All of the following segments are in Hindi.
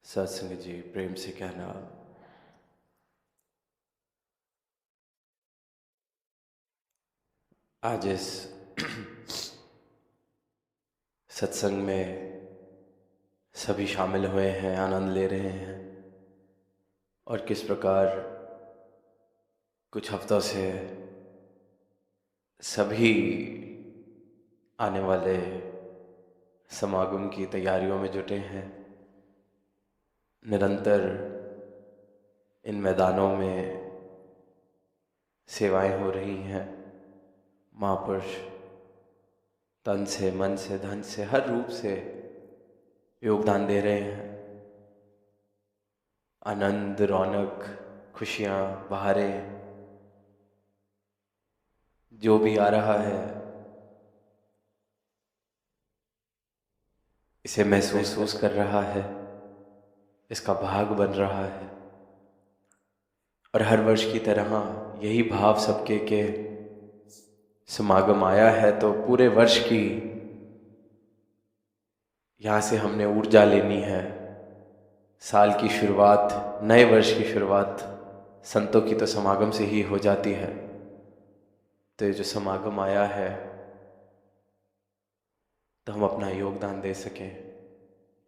सत्संग जी प्रेम से कहना। आज इस सत्संग में सभी शामिल हुए हैं, आनंद ले रहे हैं और किस प्रकार कुछ हफ्तों से सभी आने वाले समागम की तैयारियों में जुटे हैं। निरंतर इन मैदानों में सेवाएं हो रही हैं। महापुरुष तन से, मन से, धन से, हर रूप से योगदान दे रहे हैं। आनंद, रौनक, खुशियाँ, बहारें जो भी आ रहा है इसे महसूस कर रहा है, इसका भाग बन रहा है। और हर वर्ष की तरह यही भाव सबके के समागम आया है, तो पूरे वर्ष की यहाँ से हमने ऊर्जा लेनी है। साल की शुरुआत, नए वर्ष की शुरुआत संतों की तो समागम से ही हो जाती है। तो ये जो समागम आया है तो हम अपना योगदान दे सकें,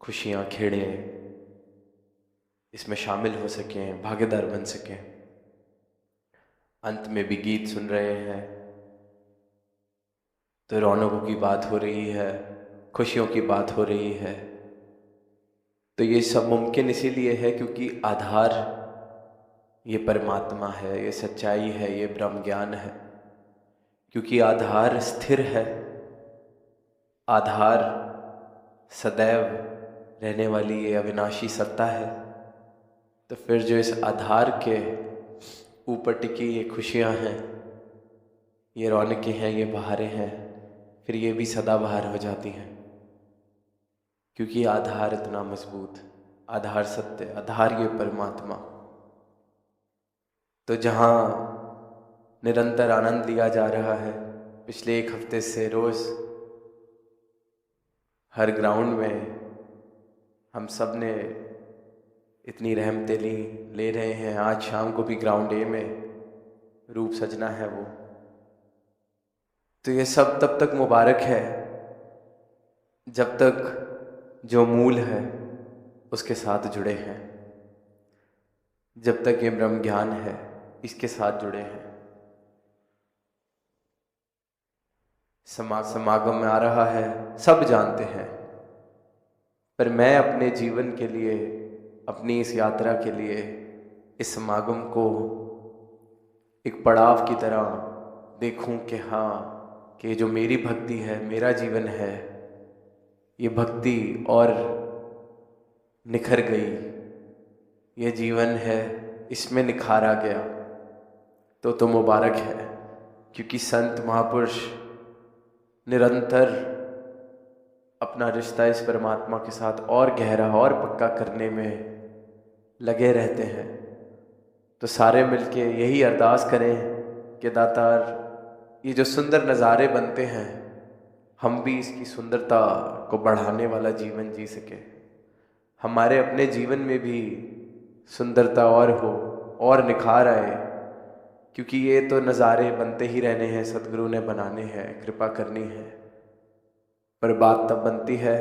खुशियाँ खेड़ें, इसमें शामिल हो सकें, भागीदार बन सकें। अंत में भी गीत सुन रहे हैं तो रौनकों की बात हो रही है, खुशियों की बात हो रही है। तो ये सब मुमकिन इसीलिए है क्योंकि आधार ये परमात्मा है, ये सच्चाई है, ये ब्रह्म ज्ञान है। क्योंकि आधार स्थिर है, आधार सदैव रहने वाली ये अविनाशी सत्ता है। तो फिर जो इस आधार के ऊपर टिकी ये खुशियाँ हैं, ये रौनकें हैं, ये बहारें हैं, फिर ये भी सदाबहार हो जाती हैं। क्योंकि आधार इतना मजबूत, आधार सत्य, आधार ये परमात्मा। तो जहाँ निरंतर आनंद लिया जा रहा है, पिछले एक हफ्ते से रोज़ हर ग्राउंड में हम सब ने इतनी रहमतें ले रहे हैं। आज शाम को भी ग्राउंड ए में रूप सजना है वो। तो ये सब तब तक मुबारक है जब तक जो मूल है उसके साथ जुड़े हैं, जब तक ये ब्रह्म ज्ञान है इसके साथ जुड़े हैं। समागम में आ रहा है, सब जानते हैं, पर मैं अपने जीवन के लिए, अपनी इस यात्रा के लिए इस समागम को एक पड़ाव की तरह देखूं कि हाँ, कि जो मेरी भक्ति है, मेरा जीवन है, ये भक्ति और निखर गई, ये जीवन है इसमें निखारा गया तो मुबारक है। क्योंकि संत महापुरुष निरंतर अपना रिश्ता इस परमात्मा के साथ और गहरा और पक्का करने में लगे रहते हैं। तो सारे मिलके यही अरदास करें कि दातार, ये जो सुंदर नज़ारे बनते हैं, हम भी इसकी सुंदरता को बढ़ाने वाला जीवन जी सके। हमारे अपने जीवन में भी सुंदरता और हो और निखार आए। क्योंकि ये तो नज़ारे बनते ही रहने हैं, सतगुरु ने बनाने हैं, कृपा करनी है। पर बात तब बनती है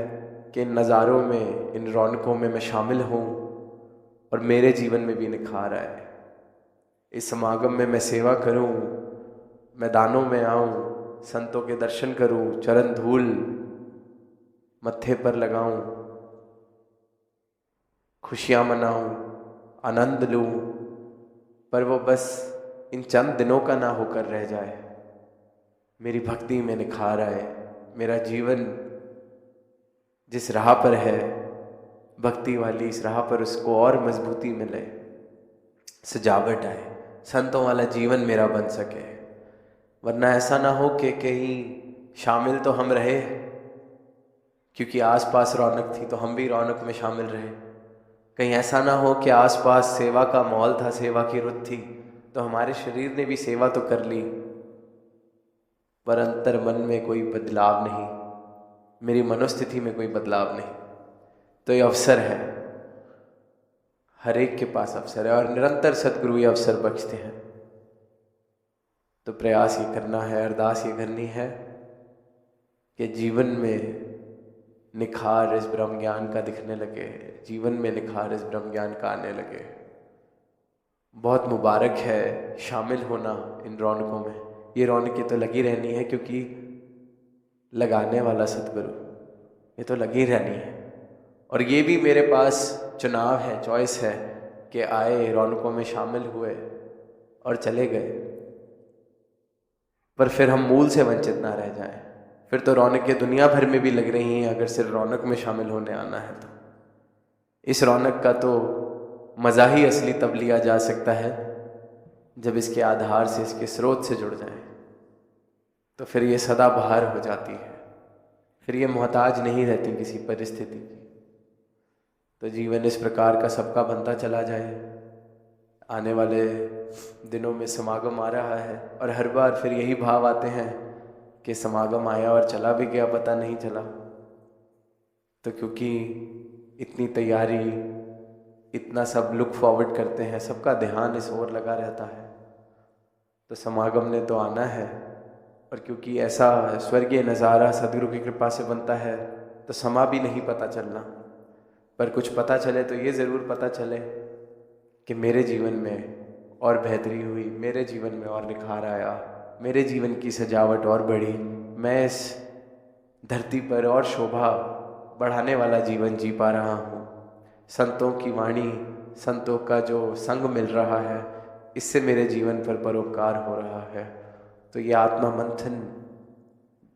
कि इन नज़ारों में, इन रौनकों में मैं शामिल हूँ और मेरे जीवन में भी निखार आए। इस समागम में मैं सेवा करूँ, मैदानों में आऊँ, संतों के दर्शन करूँ, चरण धूल मत्थे पर लगाऊँ, खुशियाँ मनाऊँ, आनंद लूँ। पर वो बस इन चंद दिनों का ना होकर रह जाए, मेरी भक्ति में निखार आए, मेरा जीवन जिस राह पर है भक्ति वाली, इस राह पर उसको और मजबूती मिले, सजावट आए, संतों वाला जीवन मेरा बन सके। वरना ऐसा ना हो कि कहीं शामिल तो हम रहे, क्योंकि आसपास रौनक थी तो हम भी रौनक में शामिल रहे। कहीं ऐसा ना हो कि आसपास सेवा का माहौल था, सेवा की रुत थी, तो हमारे शरीर ने भी सेवा तो कर ली, पर अंतर मन में कोई बदलाव नहीं, मेरी मनोस्थिति में कोई बदलाव नहीं। तो ये अवसर है हर एक के पास अवसर है और निरंतर सदगुरु ये अवसर बख्शते हैं। तो प्रयास ये करना है, अरदास ये करनी है कि जीवन में निखार इस ब्रह्म ज्ञान का दिखने लगे, जीवन में निखार इस ब्रह्म ज्ञान का आने लगे। बहुत मुबारक है शामिल होना इन रौनकों में। ये रौनकें तो लगी रहनी है क्योंकि लगाने वाला सतगुरु, ये तो लगी रहनी है। और ये भी मेरे पास चुनाव है, चॉइस है कि आए, रौनकों में शामिल हुए और चले गए, पर फिर हम मूल से वंचित ना रह जाएं। फिर तो रौनकें दुनिया भर में भी लग रही हैं, अगर सिर्फ रौनक में शामिल होने आना है तो। इस रौनक का तो मज़ा ही असली तब लिया जा सकता है जब इसके आधार से, इसके स्रोत से जुड़ जाए, तो फिर ये सदाबहार हो जाती है, फिर ये मोहताज नहीं रहती किसी परिस्थिति की। तो जीवन इस प्रकार का सबका बनता चला जाए। आने वाले दिनों में समागम आ रहा है और हर बार फिर यही भाव आते हैं कि समागम आया और चला भी गया, पता नहीं चला। तो क्योंकि इतनी तैयारी, इतना सब लुक फॉरवर्ड करते हैं, सबका ध्यान इस ओर लगा रहता है, तो समागम ने तो आना है। और क्योंकि ऐसा स्वर्गीय नज़ारा सदगुरु की कृपा से बनता है तो समा भी नहीं पता चलना, पर कुछ पता चले तो ये ज़रूर पता चले कि मेरे जीवन में और बेहतरी हुई, मेरे जीवन में और निखार आया, मेरे जीवन की सजावट और बढ़ी, मैं इस धरती पर और शोभा बढ़ाने वाला जीवन जी पा रहा हूँ। संतों की वाणी, संतों का जो संग मिल रहा है, इससे मेरे जीवन पर परोपकार हो रहा है। तो ये आत्मा मंथन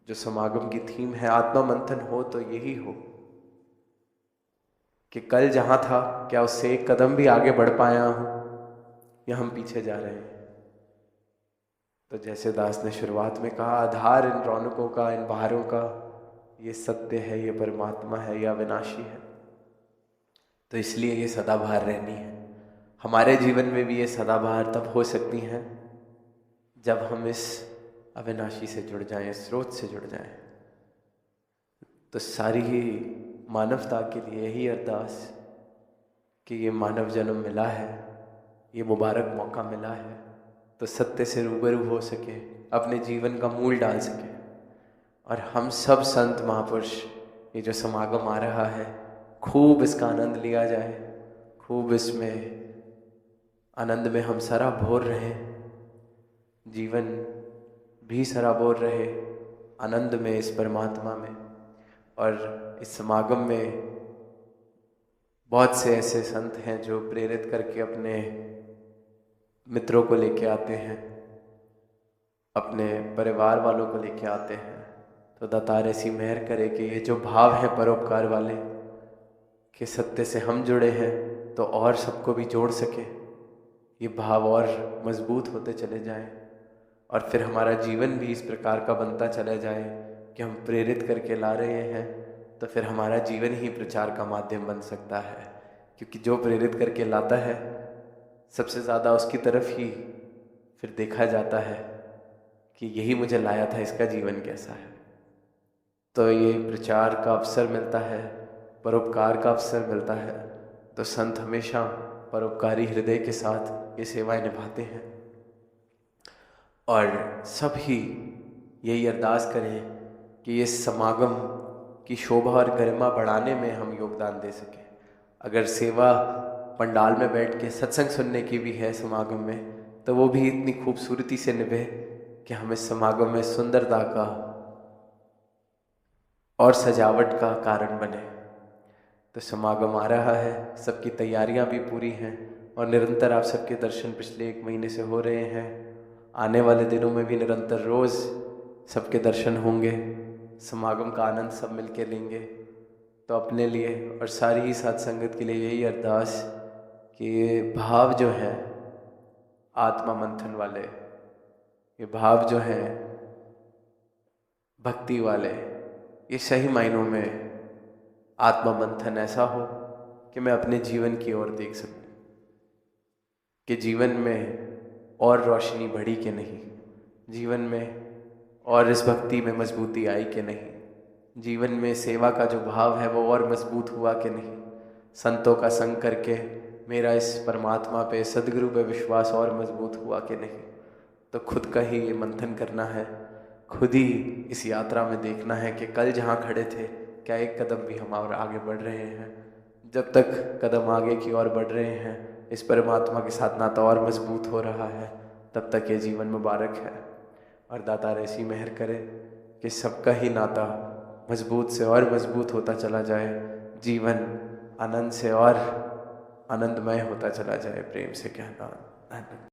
जो समागम की थीम है, आत्मा मंथन हो तो यही हो कि कल जहाँ था क्या उससे एक कदम भी आगे बढ़ पाया हूँ या हम पीछे जा रहे हैं। तो जैसे दास ने शुरुआत में कहा, आधार इन रौनकों का, इन बहारों का ये सत्य है, ये परमात्मा है, या अविनाशी है। तो इसलिए ये सदाबहार रहनी है। हमारे जीवन में भी ये सदाबहार तब हो सकती हैं जब हम इस अविनाशी से जुड़ जाएं, स्रोत से जुड़ जाएं। तो सारी ही मानवता के लिए यही अरदास कि ये मानव जन्म मिला है, ये मुबारक मौका मिला है, तो सत्य से रूबरू हो सके, अपने जीवन का मूल डाल सके। और हम सब संत महापुरुष, ये जो समागम आ रहा है, खूब इसका आनंद लिया जाए, खूब इसमें आनंद में हम सराबोर रहें, जीवन भी सराबोर रहे आनंद में, इस परमात्मा में। और इस समागम में बहुत से ऐसे संत हैं जो प्रेरित करके अपने मित्रों को लेके आते हैं, अपने परिवार वालों को लेके आते हैं। तो दातार ऐसी मेहर करे कि ये जो भाव है परोपकार वाले, कि सत्य से हम जुड़े हैं तो और सबको भी जोड़ सके, ये भाव और मजबूत होते चले जाएं। और फिर हमारा जीवन भी इस प्रकार का बनता चला जाए कि हम प्रेरित करके ला रहे हैं, तो फिर हमारा जीवन ही प्रचार का माध्यम बन सकता है। क्योंकि जो प्रेरित करके लाता है, सबसे ज़्यादा उसकी तरफ ही फिर देखा जाता है कि यही मुझे लाया था, इसका जीवन कैसा है। तो ये प्रचार का अवसर मिलता है, परोपकार का अवसर मिलता है, तो संत हमेशा परोपकारी हृदय के साथ ये सेवाएं निभाते हैं। और सब ही यही अरदास करें कि ये समागम की शोभा और गरिमा बढ़ाने में हम योगदान दे सकें। अगर सेवा पंडाल में बैठ के सत्संग सुनने की भी है समागम में, तो वो भी इतनी खूबसूरती से निभे कि हम इस समागम में सुंदरता का और सजावट का कारण बने। तो समागम आ रहा है, सबकी तैयारियां भी पूरी हैं और निरंतर आप सबके दर्शन पिछले 1 महीने से हो रहे हैं। आने वाले दिनों में भी निरंतर रोज़ सबके दर्शन होंगे, समागम का आनंद सब मिलके लेंगे। तो अपने लिए और सारी ही साथ संगत के लिए यही अरदास कि ये भाव जो हैं आत्मा मंथन वाले, ये भाव जो हैं भक्ति वाले, ये सही मायनों में आत्मा मंथन ऐसा हो कि मैं अपने जीवन की ओर देख सकूं कि जीवन में और रोशनी बढ़ी कि नहीं, जीवन में और इस भक्ति में मजबूती आई कि नहीं, जीवन में सेवा का जो भाव है वो और मजबूत हुआ कि नहीं, संतों का संग करके मेरा इस परमात्मा पे, सदगुरु पे विश्वास और मजबूत हुआ कि नहीं। तो खुद का ही ये मंथन करना है, खुद ही इस यात्रा में देखना है कि कल जहाँ खड़े थे क्या एक कदम भी हम और आगे बढ़ रहे हैं। जब तक कदम आगे की ओर बढ़ रहे हैं, इस परमात्मा के साथ नाता और मजबूत हो रहा है, तब तक ये जीवन मुबारक है। और दाता ऐसी मेहर करे कि सबका ही नाता मजबूत से और मजबूत होता चला जाए, जीवन आनंद से और आनंदमय होता चला जाए। प्रेम से कहना।